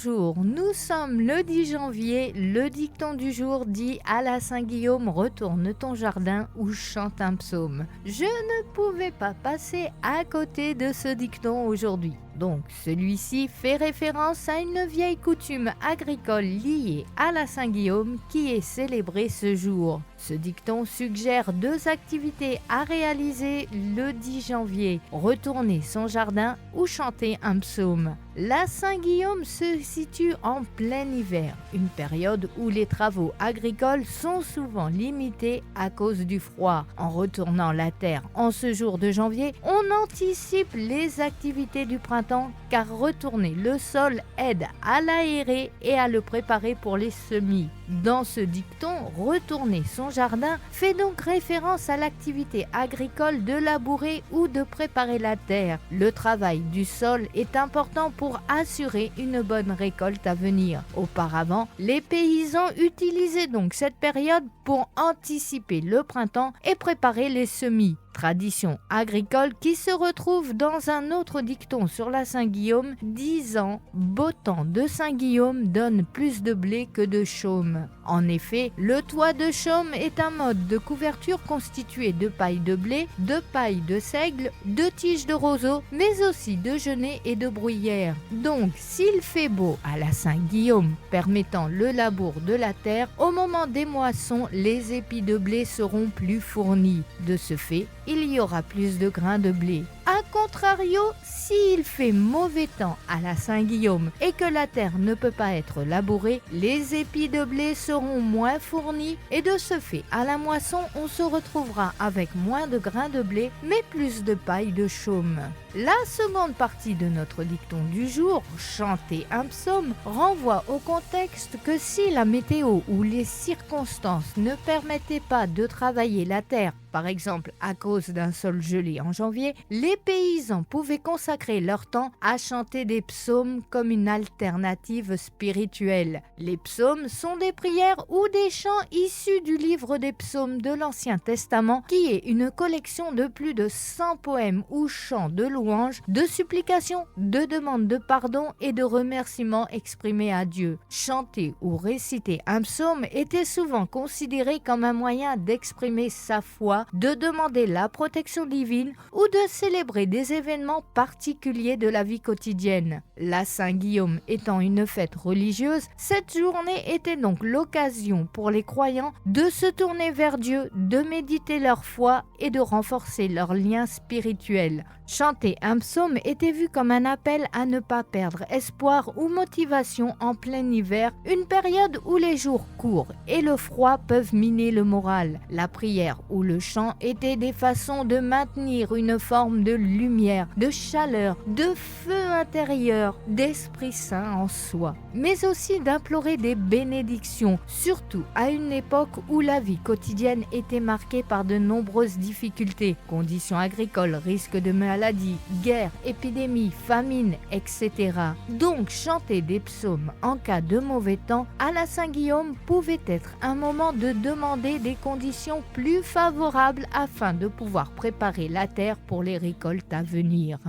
bonjour, nous sommes le 10 janvier, le dicton du jour dit à la Saint-Guillaume, retourne ton jardin ou chante un psaume. Je ne pouvais pas passer à côté de ce dicton aujourd'hui. Donc celui-ci fait référence à une vieille coutume agricole liée à la Saint-Guillaume qui est célébrée ce jour. Ce dicton suggère deux activités à réaliser le 10 janvier, retourner son jardin ou chanter un psaume. La Saint-Guillaume se situe en plein hiver, une période où les travaux agricoles sont souvent limités à cause du froid. En retournant la terre en ce jour de janvier, on anticipe les activités du printemps car retourner le sol aide à l'aérer et à le préparer pour les semis. Dans ce dicton, retourner son jardin fait donc référence à l'activité agricole de labourer ou de préparer la terre. Le travail du sol est important pour assurer une bonne récolte à venir. Auparavant, les paysans utilisaient donc cette période pour anticiper le printemps et préparer les semis. Tradition agricole qui se retrouve dans un autre dicton sur la Saint-Guillaume disant « Beau temps de Saint-Guillaume donne plus de blé que de chaume ». En effet, le toit de chaume est un mode de couverture constitué de paille de blé, de paille de seigle, de tiges de roseau, mais aussi de genêt et de bruyère. Donc, s'il fait beau à la Saint-Guillaume, permettant le labour de la terre, au moment des moissons, les épis de blé seront plus fournis. De ce fait, il y aura plus de grains de blé. A contrario, s'il fait mauvais temps à la Saint-Guillaume et que la terre ne peut pas être labourée, les épis de blé seront moins fournis et de ce fait, à la moisson, on se retrouvera avec moins de grains de blé mais plus de paille de chaume. La seconde partie de notre dicton du jour, chanter un psaume, renvoie au contexte que si la météo ou les circonstances ne permettaient pas de travailler la terre, par exemple à cause d'un sol gelé en janvier, les paysans pouvaient consacrer leur temps à chanter des psaumes comme une alternative spirituelle. Les psaumes sont des prières ou des chants issus du livre des psaumes de l'Ancien Testament qui est une collection de plus de 100 poèmes ou chants de louanges, de supplications, de demandes de pardon et de remerciements exprimés à Dieu. Chanter ou réciter un psaume était souvent considéré comme un moyen d'exprimer sa foi, de demander la protection divine ou de célébrer des événements particuliers de la vie quotidienne. La Saint-Guillaume étant une fête religieuse, cette journée était donc l'occasion pour les croyants de se tourner vers Dieu, de méditer leur foi et de renforcer leur lien spirituel. Chanter un psaume était vu comme un appel à ne pas perdre espoir ou motivation en plein hiver, une période où les jours courts et le froid peuvent miner le moral. La prière ou le chant étaient des façons de maintenir une forme de lumière, de chaleur, de feu intérieur, d'Esprit Saint en soi, mais aussi d'implorer des bénédictions, surtout à une époque où la vie quotidienne était marquée par de nombreuses difficultés, conditions agricoles, risques de maladies, guerres, épidémies, famines, etc. Donc chanter des psaumes en cas de mauvais temps à la Saint-Guillaume pouvait être un moment de demander des conditions plus favorables afin de pouvoir préparer la terre pour les récoltes à venir.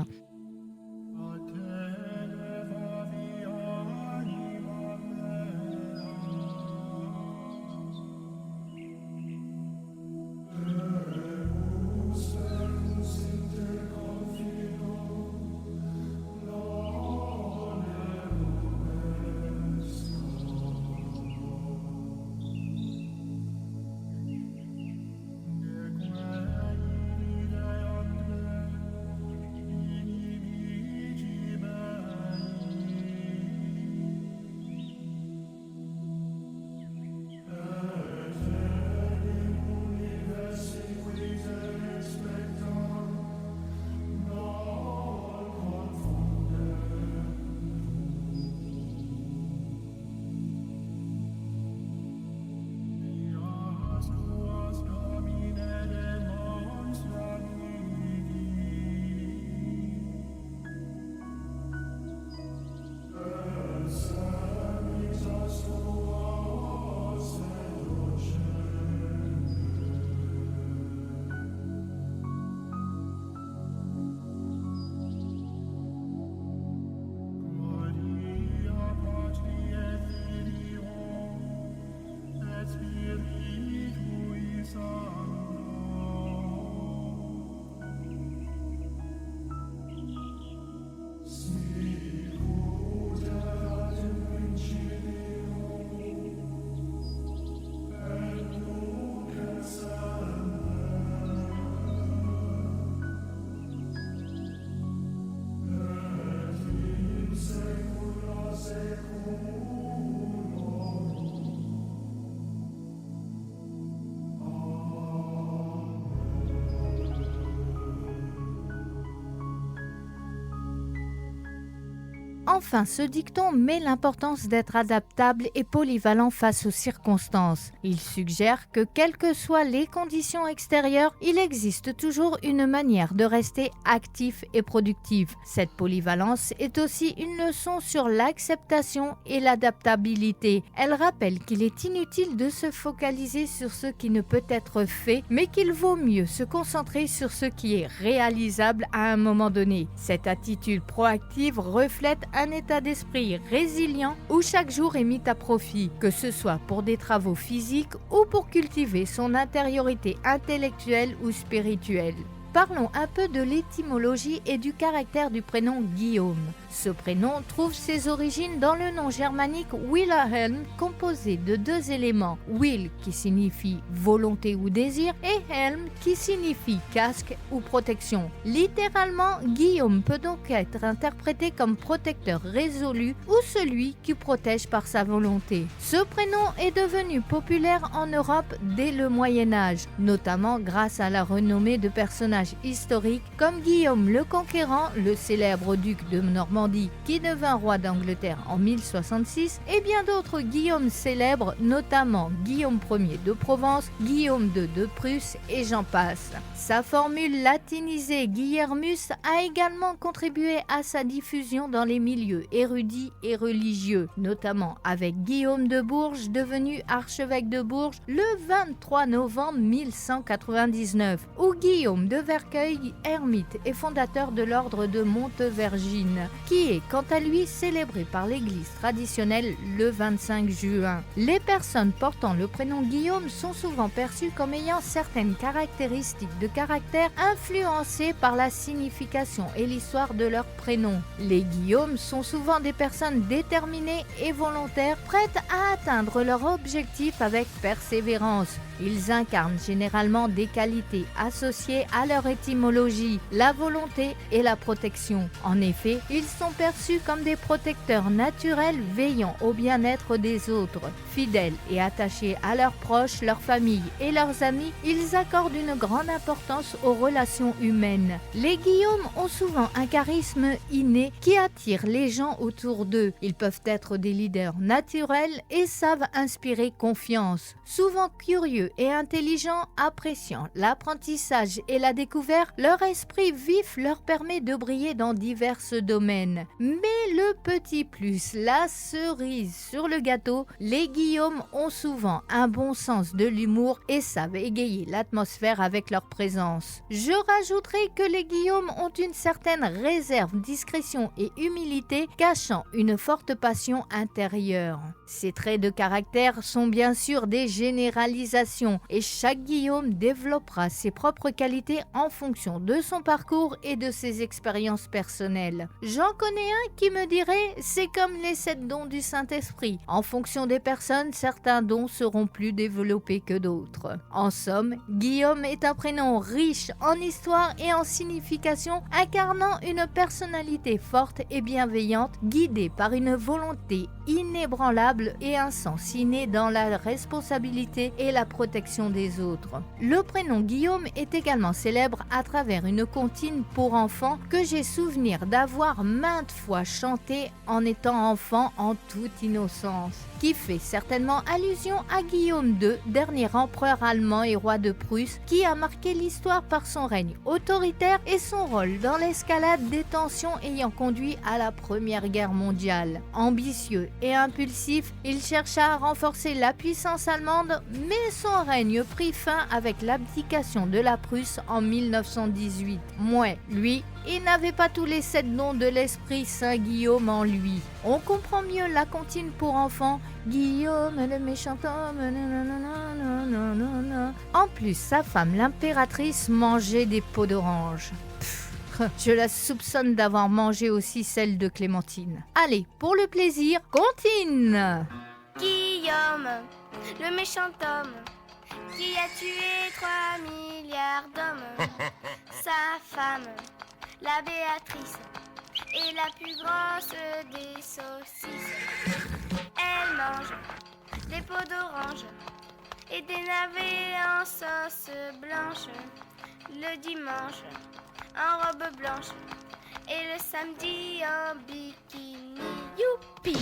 Enfin, ce dicton met l'importance d'être adaptable et polyvalent face aux circonstances. Il suggère que quelles que soient les conditions extérieures, il existe toujours une manière de rester actif et productif. Cette polyvalence est aussi une leçon sur l'acceptation et l'adaptabilité. Elle rappelle qu'il est inutile de se focaliser sur ce qui ne peut être fait, mais qu'il vaut mieux se concentrer sur ce qui est réalisable à un moment donné. Cette attitude proactive reflète un état d'esprit résilient où chaque jour est mis à profit, que ce soit pour des travaux physiques ou pour cultiver son intériorité intellectuelle ou spirituelle. Parlons un peu de l'étymologie et du caractère du prénom Guillaume. Ce prénom trouve ses origines dans le nom germanique Wilhelm, composé de deux éléments, Will qui signifie volonté ou désir et Helm qui signifie casque ou protection. Littéralement, Guillaume peut donc être interprété comme protecteur résolu ou celui qui protège par sa volonté. Ce prénom est devenu populaire en Europe dès le Moyen-Âge, notamment grâce à la renommée de personnages historiques comme Guillaume le Conquérant, le célèbre duc de Normandie qui devint roi d'Angleterre en 1066 et bien d'autres Guillaume célèbres, notamment Guillaume Ier de Provence, Guillaume II de Prusse et j'en passe. Sa formule latinisée Guillermus a également contribué à sa diffusion dans les milieux érudits et religieux, notamment avec Guillaume de Bourges devenu archevêque de Bourges le 23 novembre 1199 ou Guillaume de Vercueil, ermite et fondateur de l'ordre de Montevergine, qui est quant à lui célébré par l'église traditionnelle le 25 juin. Les personnes portant le prénom Guillaume sont souvent perçues comme ayant certaines caractéristiques de caractère influencées par la signification et l'histoire de leur prénom. Les Guillaumes sont souvent des personnes déterminées et volontaires, prêtes à atteindre leur objectif avec persévérance. Ils incarnent généralement des qualités associées à leur étymologie, la volonté et la protection. En effet, ils sont perçus comme des protecteurs naturels veillant au bien-être des autres. Fidèles et attachés à leurs proches, leurs familles et leurs amis, ils accordent une grande importance aux relations humaines. Les Guillaumes ont souvent un charisme inné qui attire les gens autour d'eux. Ils peuvent être des leaders naturels et savent inspirer confiance. Souvent curieux et intelligents, appréciant l'apprentissage et la découverte, leur esprit vif leur permet de briller dans divers domaines. Mais le petit plus, la cerise sur le gâteau, les Guillaumes ont souvent un bon sens de l'humour et savent égayer l'atmosphère avec leur présence. Je rajouterai que les Guillaumes ont une certaine réserve, discrétion et humilité, cachant une forte passion intérieure. Ces traits de caractère sont bien sûr des généralisations et chaque Guillaume développera ses propres qualités en fonction de son parcours et de ses expériences personnelles. J'en connais un qui me dirait « c'est comme les 7 dons du Saint-Esprit. En fonction des personnes, certains dons seront plus développés que d'autres. » En somme, Guillaume est un prénom riche en histoire et en signification, incarnant une personnalité forte et bienveillante, guidée par une volonté inébranlable et un sens inné dans la responsabilité et la protection des autres. Le prénom Guillaume est également célèbre à travers une comptine pour enfants que j'ai souvenir d'avoir maintes fois chanté en étant enfant en toute innocence, qui fait certainement allusion à Guillaume II, dernier empereur allemand et roi de Prusse, qui a marqué l'histoire par son règne autoritaire et son rôle dans l'escalade des tensions ayant conduit à la Première Guerre mondiale. Ambitieux et impulsif, il chercha à renforcer la puissance allemande, mais son règne prit fin avec l'abdication de la Prusse en 1918. Mouais, lui, il n'avait pas tous les 7 dons de l'esprit Saint Guillaume en lui. On comprend mieux la comptine pour enfants, Guillaume le méchant homme, nanana. En plus, sa femme, l'impératrice, mangeait des peaux d'orange. Je la soupçonne d'avoir mangé aussi celle de Clémentine. Allez, pour le plaisir, comptine. Guillaume, le méchant homme, qui a tué 3 milliards d'hommes. Sa femme, la Béatrice, est la plus grosse des saucisses. Elle mange des peaux d'orange et des navets en sauce blanche. Le dimanche, en robe blanche, et le samedi en bikini. Youpi!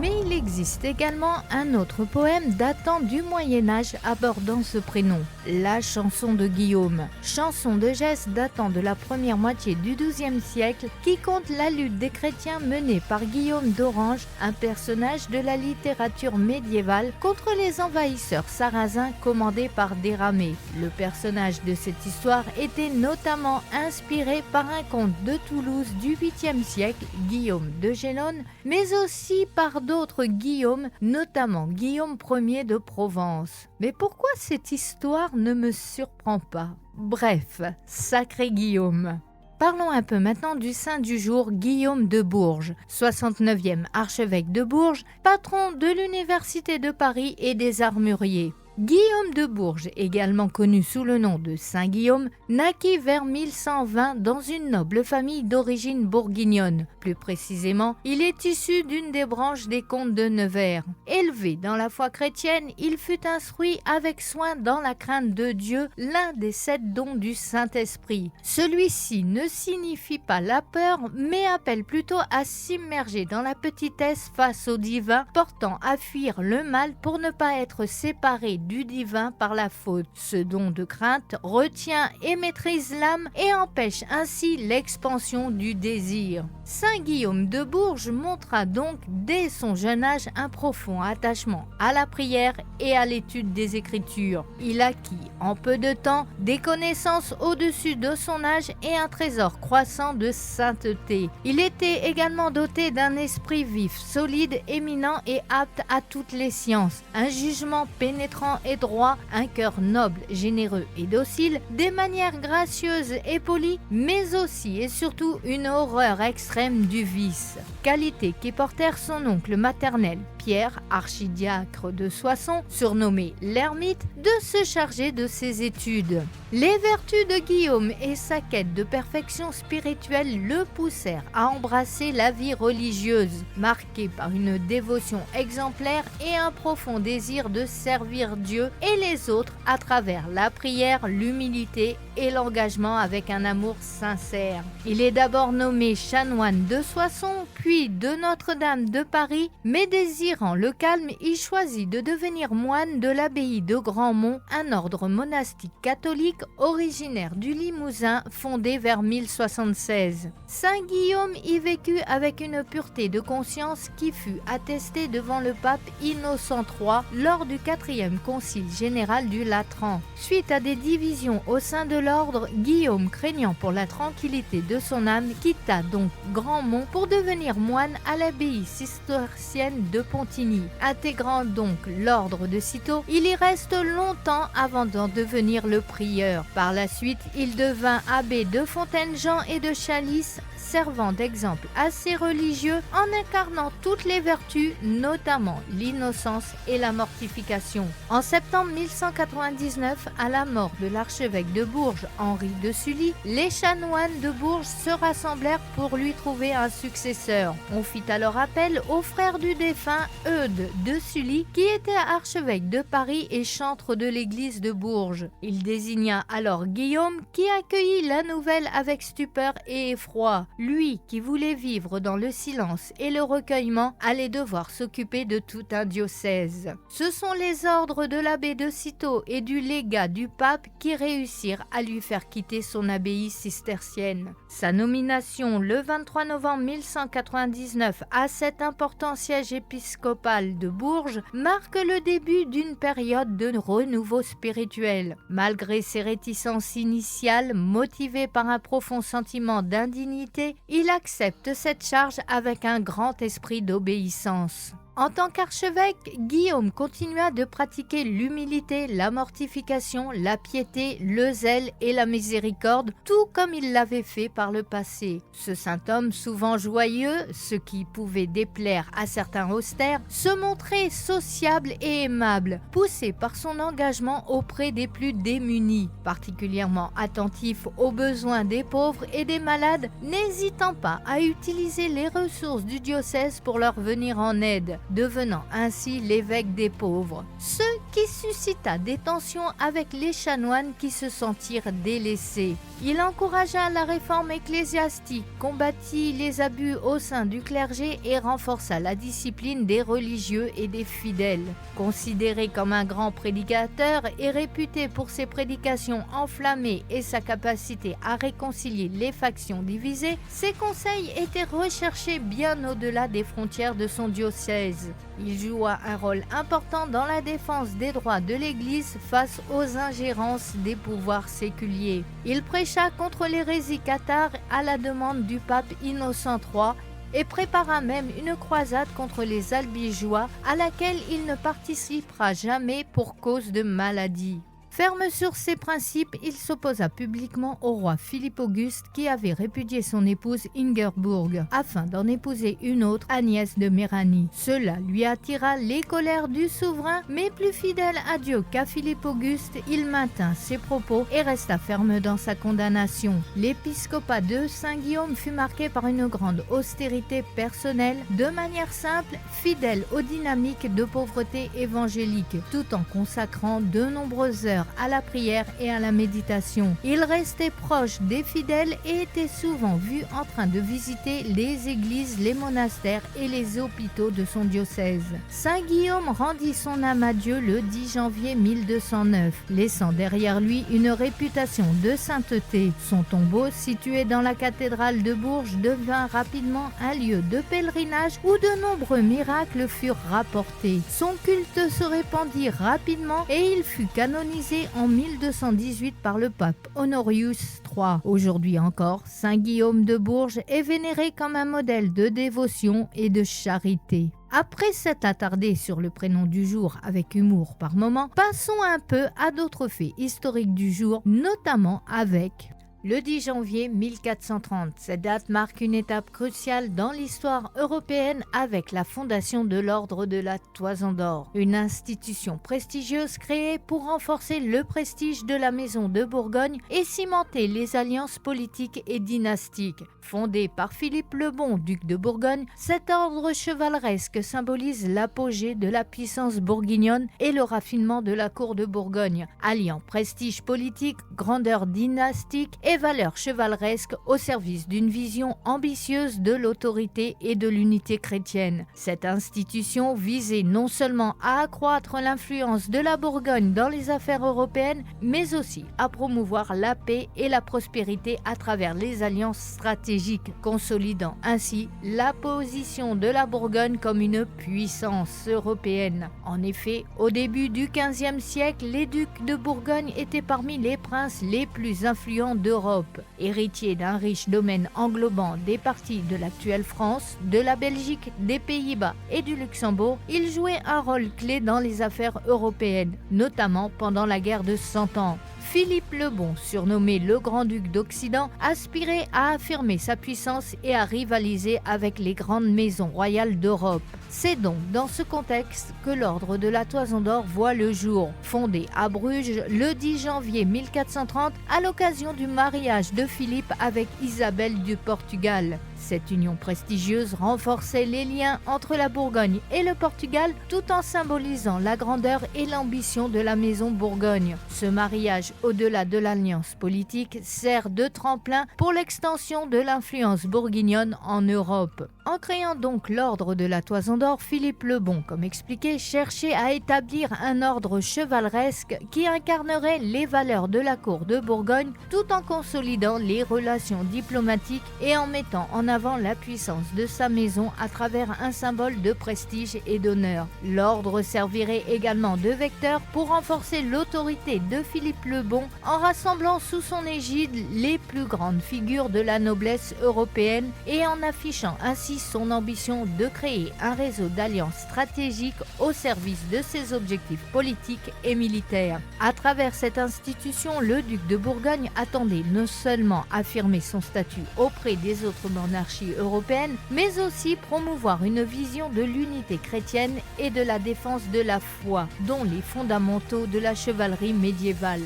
Mais il existe également un autre poème datant du Moyen-Âge abordant ce prénom, la chanson de Guillaume. Chanson de geste datant de la première moitié du XIIe siècle qui compte la lutte des chrétiens menée par Guillaume d'Orange, un personnage de la littérature médiévale contre les envahisseurs sarrasins commandés par Déramé. Le personnage de cette histoire était notamment inspiré par un comte de Toulouse du 8e siècle, Guillaume de Gélone, mais aussi par d'autres Guillaume, notamment Guillaume Ier de Provence. Mais pourquoi cette histoire ne me surprend pas? Bref, sacré Guillaume. Parlons un peu maintenant du saint du jour, Guillaume de Bourges, 69e archevêque de Bourges, patron de l'Université de Paris et des armuriers. Guillaume de Bourges, également connu sous le nom de Saint Guillaume, naquit vers 1120 dans une noble famille d'origine bourguignonne. Plus précisément, il est issu d'une des branches des comtes de Nevers. Élevé dans la foi chrétienne, il fut instruit avec soin dans la crainte de Dieu, l'un des 7 dons du Saint-Esprit. Celui-ci ne signifie pas la peur, mais appelle plutôt à s'immerger dans la petitesse face au divin, portant à fuir le mal pour ne pas être séparé du divin par la faute. Ce don de crainte retient et maîtrise l'âme et empêche ainsi l'expansion du désir. Saint Guillaume de Bourges montra donc dès son jeune âge un profond attachement à la prière et à l'étude des Écritures. Il acquit en peu de temps des connaissances au-dessus de son âge et un trésor croissant de sainteté. Il était également doté d'un esprit vif, solide, éminent et apte à toutes les sciences, un jugement pénétrant et droit, un cœur noble, généreux et docile, des manières gracieuses et polies, mais aussi et surtout une horreur extrême du vice. Qualités qui portèrent son oncle maternel, Pierre, archidiacre de Soissons, surnommé l'ermite, de se charger de ses études. Les vertus de Guillaume et sa quête de perfection spirituelle le poussèrent à embrasser la vie religieuse, marquée par une dévotion exemplaire et un profond désir de servir Dieu et les autres à travers la prière, l'humilité et l'engagement avec un amour sincère. Il est d'abord nommé chanoine de Soissons, puis de Notre-Dame de Paris, mais désirant le calme, il choisit de devenir moine de l'abbaye de Grandmont, un ordre monastique catholique originaire du Limousin fondé vers 1076. Saint Guillaume y vécut avec une pureté de conscience qui fut attestée devant le pape Innocent III lors du 4e concile général du Latran. Suite à des divisions au sein de l'ordre, Guillaume, craignant pour la tranquillité de son âme, quitta donc Grandmont pour devenir moine à l'abbaye cistercienne de Pontigny. Intégrant donc l'ordre de Cîteaux, il y reste longtemps avant d'en devenir le prieur. Par la suite, il devint abbé de Fontaine-Jean et de Chalice, servant d'exemple à ses religieux en incarnant toutes les vertus, notamment l'innocence et la mortification. En septembre 1199, à la mort de l'archevêque de Bourges, Henri de Sully, les chanoines de Bourges se rassemblèrent pour lui trouver un successeur. On fit alors appel au frère du défunt Eudes de Sully, qui était archevêque de Paris et chantre de l'église de Bourges. Il désigna alors Guillaume, qui accueillit la nouvelle avec stupeur et effroi. Lui, qui voulait vivre dans le silence et le recueillement, allait devoir s'occuper de tout un diocèse. Ce sont les ordres de l'abbé de Cîteaux et du légat du pape qui réussirent à lui faire quitter son abbaye cistercienne. Sa nomination le 23 novembre 1199 à cet important siège épiscopal de Bourges marque le début d'une période de renouveau spirituel. Malgré ses réticences initiales, motivées par un profond sentiment d'indignité, il accepte cette charge avec un grand esprit d'obéissance. En tant qu'archevêque, Guillaume continua de pratiquer l'humilité, la mortification, la piété, le zèle et la miséricorde, tout comme il l'avait fait par le passé. Ce saint homme, souvent joyeux, ce qui pouvait déplaire à certains austères, se montrait sociable et aimable, poussé par son engagement auprès des plus démunis, particulièrement attentif aux besoins des pauvres et des malades, n'hésitant pas à utiliser les ressources du diocèse pour leur venir en aide, devenant ainsi l'évêque des pauvres. Ce qui suscita des tensions avec les chanoines qui se sentirent délaissés. Il encouragea la réforme ecclésiastique, combattit les abus au sein du clergé et renforça la discipline des religieux et des fidèles. Considéré comme un grand prédicateur et réputé pour ses prédications enflammées et sa capacité à réconcilier les factions divisées, ses conseils étaient recherchés bien au-delà des frontières de son diocèse. Il joua un rôle important dans la défense des droits de l'Église face aux ingérences des pouvoirs séculiers. Il prêcha contre l'hérésie cathare à la demande du pape Innocent III et prépara même une croisade contre les albigeois à laquelle il ne participera jamais pour cause de maladie. Ferme sur ses principes, il s'opposa publiquement au roi Philippe Auguste qui avait répudié son épouse Ingerbourg afin d'en épouser une autre, Agnès de Méranie. Cela lui attira les colères du souverain, mais plus fidèle à Dieu qu'à Philippe Auguste, il maintint ses propos et resta ferme dans sa condamnation. L'épiscopat de Saint-Guillaume fut marqué par une grande austérité personnelle, de manière simple, fidèle aux dynamiques de pauvreté évangélique, tout en consacrant de nombreuses heures à la prière et à la méditation. Il restait proche des fidèles et était souvent vu en train de visiter les églises, les monastères et les hôpitaux de son diocèse. Saint Guillaume rendit son âme à Dieu le 10 janvier 1209, laissant derrière lui une réputation de sainteté. Son tombeau, situé dans la cathédrale de Bourges, devint rapidement un lieu de pèlerinage où de nombreux miracles furent rapportés. Son culte se répandit rapidement et il fut canonisé en 1218 par le pape Honorius III. Aujourd'hui encore, Saint Guillaume de Bourges est vénéré comme un modèle de dévotion et de charité. Après s'être attardé sur le prénom du jour avec humour par moment, passons un peu à d'autres faits historiques du jour, notamment avec le 10 janvier 1430. Cette date marque une étape cruciale dans l'histoire européenne avec la fondation de l'Ordre de la Toison d'Or, une institution prestigieuse créée pour renforcer le prestige de la maison de Bourgogne et cimenter les alliances politiques et dynastiques. Fondé par Philippe le Bon, duc de Bourgogne, cet ordre chevaleresque symbolise l'apogée de la puissance bourguignonne et le raffinement de la cour de Bourgogne, alliant prestige politique, grandeur dynastique et valeurs chevaleresques au service d'une vision ambitieuse de l'autorité et de l'unité chrétienne. Cette institution visait non seulement à accroître l'influence de la Bourgogne dans les affaires européennes, mais aussi à promouvoir la paix et la prospérité à travers les alliances stratégiques, consolidant ainsi la position de la Bourgogne comme une puissance européenne. En effet, au début du XVe siècle, les ducs de Bourgogne étaient parmi les princes les plus influents d'Europe. Héritier d'un riche domaine englobant des parties de l'actuelle France, de la Belgique, des Pays-Bas et du Luxembourg, il jouait un rôle clé dans les affaires européennes, notamment pendant la guerre de 100 ans. Philippe le Bon, surnommé le Grand-Duc d'Occident, aspirait à affirmer sa puissance et à rivaliser avec les grandes maisons royales d'Europe. C'est donc dans ce contexte que l'Ordre de la Toison d'Or voit le jour, fondé à Bruges le 10 janvier 1430 à l'occasion du mariage de Philippe avec Isabelle du Portugal. Cette union prestigieuse renforçait les liens entre la Bourgogne et le Portugal tout en symbolisant la grandeur et l'ambition de la maison Bourgogne. Ce mariage, au-delà de l'alliance politique, sert de tremplin pour l'extension de l'influence bourguignonne en Europe. En créant donc l'Ordre de la Toison d'Or, Philippe le Bon, comme expliqué, cherchait à établir un ordre chevaleresque qui incarnerait les valeurs de la cour de Bourgogne tout en consolidant les relations diplomatiques et en mettant en avant la puissance de sa maison à travers un symbole de prestige et d'honneur. L'ordre servirait également de vecteur pour renforcer l'autorité de Philippe le Bon en rassemblant sous son égide les plus grandes figures de la noblesse européenne et en affichant ainsi son ambition de créer un réseau d'alliances stratégiques au service de ses objectifs politiques et militaires. À travers cette institution, le duc de Bourgogne attendait non seulement affirmer son statut auprès des autres monarchies européennes, mais aussi promouvoir une vision de l'unité chrétienne et de la défense de la foi, dont les fondamentaux de la chevalerie médiévale.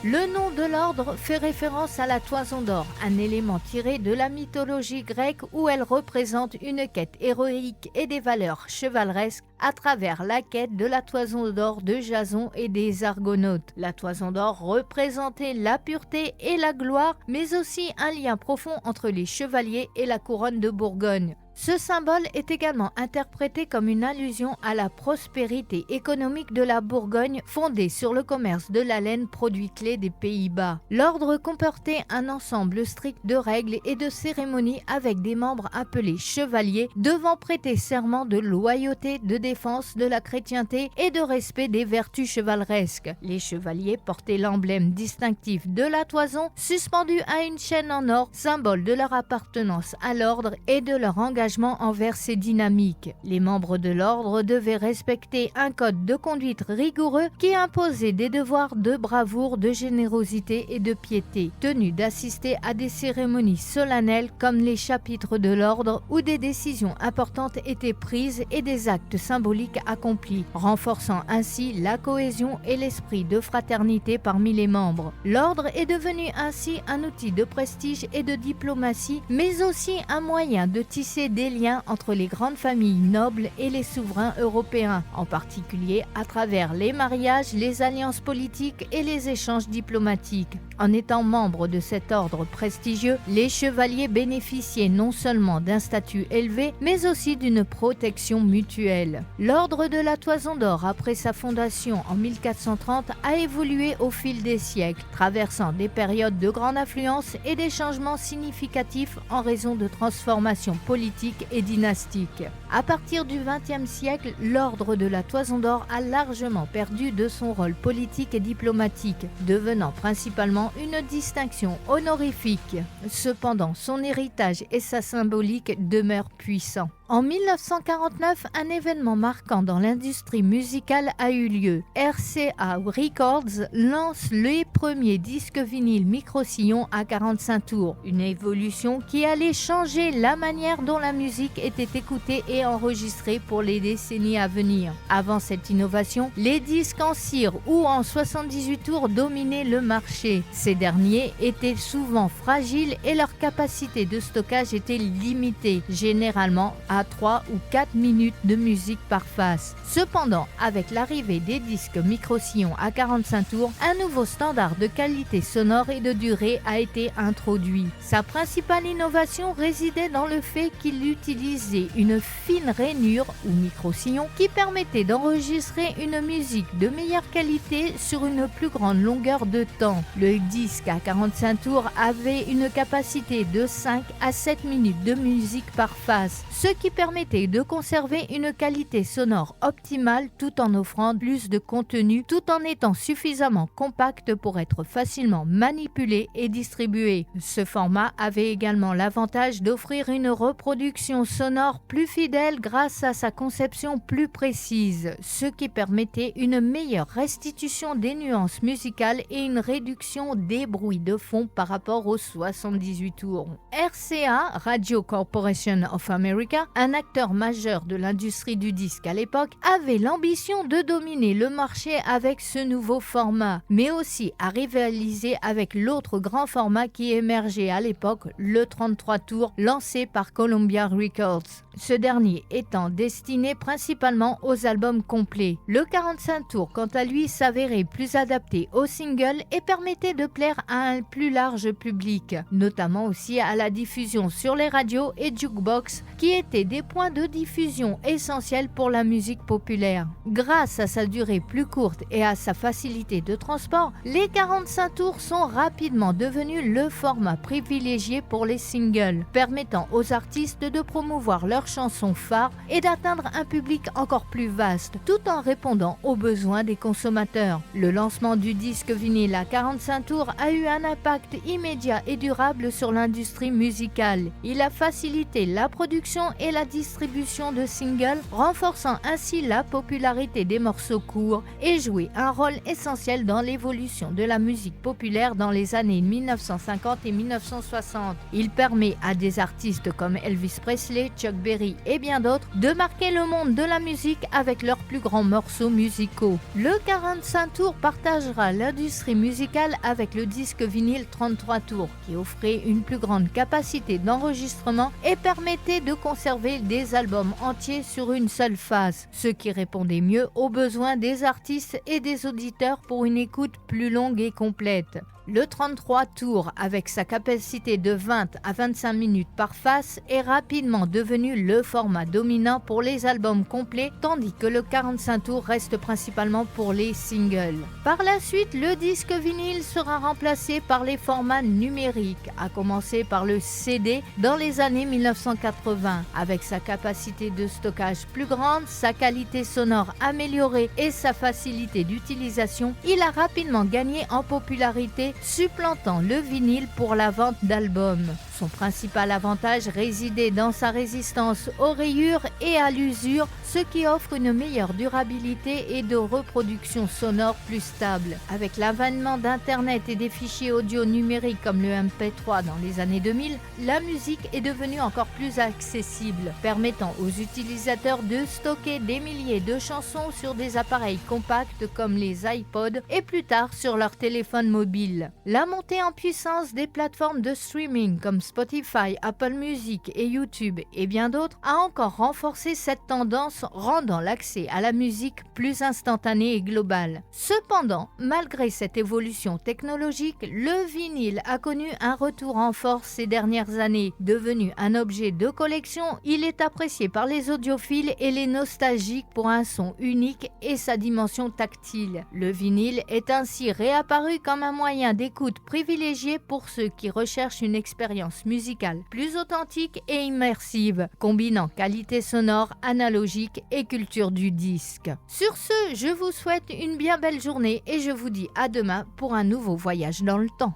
Le nom de l'ordre fait référence à la Toison d'Or, un élément tiré de la mythologie grecque où elle représente une quête héroïque et des valeurs chevaleresques à travers la quête de la Toison d'Or de Jason et des Argonautes. La Toison d'Or représentait la pureté et la gloire, mais aussi un lien profond entre les chevaliers et la couronne de Bourgogne. Ce symbole est également interprété comme une allusion à la prospérité économique de la Bourgogne fondée sur le commerce de la laine, produit clé des Pays-Bas. L'ordre comportait un ensemble strict de règles et de cérémonies avec des membres appelés chevaliers devant prêter serment de loyauté, de défense de la chrétienté et de respect des vertus chevaleresques. Les chevaliers portaient l'emblème distinctif de la toison suspendu à une chaîne en or, symbole de leur appartenance à l'ordre et de leur engagement envers ces dynamiques. Les membres de l'ordre devaient respecter un code de conduite rigoureux qui imposait des devoirs de bravoure, de générosité et de piété, tenus d'assister à des cérémonies solennelles comme les chapitres de l'ordre où des décisions importantes étaient prises et des actes symboliques accomplis, renforçant ainsi la cohésion et l'esprit de fraternité parmi les membres. L'ordre est devenu ainsi un outil de prestige et de diplomatie, mais aussi un moyen de tisser des liens entre les grandes familles nobles et les souverains européens, en particulier à travers les mariages, les alliances politiques et les échanges diplomatiques. En étant membres de cet ordre prestigieux, les chevaliers bénéficiaient non seulement d'un statut élevé, mais aussi d'une protection mutuelle. L'ordre de la Toison d'Or, après sa fondation en 1430, a évolué au fil des siècles, traversant des périodes de grande affluence et des changements significatifs en raison de transformations politiques et dynastiques. À partir du XXe siècle, l'ordre de la Toison d'Or a largement perdu de son rôle politique et diplomatique, devenant principalement une distinction honorifique. Cependant, son héritage et sa symbolique demeurent puissants. En 1949, un événement marquant dans l'industrie musicale a eu lieu. RCA Records lance les premiers disques vinyles micro-sillons à 45 tours, une évolution qui allait changer la manière dont la musique était écoutée et enregistrée pour les décennies à venir. Avant cette innovation, les disques en cire ou en 78 tours dominaient le marché. Ces derniers étaient souvent fragiles et leur capacité de stockage était limitée, généralement à 3 ou 4 minutes de musique par face. Cependant, avec l'arrivée des disques micro-sillons à 45 tours, un nouveau standard de qualité sonore et de durée a été introduit. Sa principale innovation résidait dans le fait qu'il utilisait une fine rainure ou micro-sillon qui permettait d'enregistrer une musique de meilleure qualité sur une plus grande longueur de temps. Le disque à 45 tours avait une capacité de 5 à 7 minutes de musique par face, ce qui permettait de conserver une qualité sonore optimale tout en offrant plus de contenu, tout en étant suffisamment compact pour être facilement manipulé et distribué. Ce format avait également l'avantage d'offrir une reproduction sonore plus fidèle grâce à sa conception plus précise, ce qui permettait une meilleure restitution des nuances musicales et une réduction des bruits de fond par rapport aux 78 tours. RCA, Radio Corporation of America, un acteur majeur de l'industrie du disque à l'époque, avait l'ambition de dominer le marché avec ce nouveau format, mais aussi à rivaliser avec l'autre grand format qui émergeait à l'époque, le 33 tours, lancé par Columbia Records. Ce dernier étant destiné principalement aux albums complets. Le 45 tours, quant à lui, s'avérait plus adapté aux singles et permettait de plaire à un plus large public, notamment aussi à la diffusion sur les radios et jukebox, qui étaient des points de diffusion essentiels pour la musique populaire. Grâce à sa durée plus courte et à sa facilité de transport, les 45 tours sont rapidement devenus le format privilégié pour les singles, permettant aux artistes de promouvoir leurs chansons phares et d'atteindre un public encore plus vaste, tout en répondant aux besoins des consommateurs. Le lancement du disque vinyle à 45 tours a eu un impact immédiat et durable sur l'industrie musicale. Il a facilité la production et la distribution de singles, renforçant ainsi la popularité des morceaux courts et joué un rôle essentiel dans l'évolution de la musique populaire dans les années 1950 et 1960. Il permet à des artistes comme Elvis Elvis Presley, Chuck Berry et bien d'autres, de marquer le monde de la musique avec leurs plus grands morceaux musicaux. Le 45 tours partagera l'industrie musicale avec le disque vinyle 33 tours, qui offrait une plus grande capacité d'enregistrement et permettait de conserver des albums entiers sur une seule phase, ce qui répondait mieux aux besoins des artistes et des auditeurs pour une écoute plus longue et complète. Le 33 tours, avec sa capacité de 20 à 25 minutes par face, est rapidement devenu le format dominant pour les albums complets, tandis que le 45 tours reste principalement pour les singles. Par la suite, le disque vinyle sera remplacé par les formats numériques, à commencer par le CD dans les années 1980. Avec sa capacité de stockage plus grande, sa qualité sonore améliorée et sa facilité d'utilisation, il a rapidement gagné en popularité, supplantant le vinyle pour la vente d'albums. Son principal avantage résidait dans sa résistance aux rayures et à l'usure, ce qui offre une meilleure durabilité et de reproduction sonore plus stable. Avec l'avènement d'Internet et des fichiers audio numériques comme le MP3 dans les années 2000, la musique est devenue encore plus accessible, permettant aux utilisateurs de stocker des milliers de chansons sur des appareils compacts comme les iPods et plus tard sur leur téléphone mobile. La montée en puissance des plateformes de streaming comme Spotify, Apple Music et YouTube et bien d'autres a encore renforcé cette tendance, rendant l'accès à la musique plus instantané et global. Cependant, malgré cette évolution technologique, le vinyle a connu un retour en force ces dernières années. Devenu un objet de collection, il est apprécié par les audiophiles et les nostalgiques pour un son unique et sa dimension tactile. Le vinyle est ainsi réapparu comme un moyen d'écoute privilégié pour ceux qui recherchent une expérience musicale plus authentique et immersive, combinant qualité sonore, analogique et culture du disque. Sur ce, je vous souhaite une bien belle journée et je vous dis à demain pour un nouveau voyage dans le temps.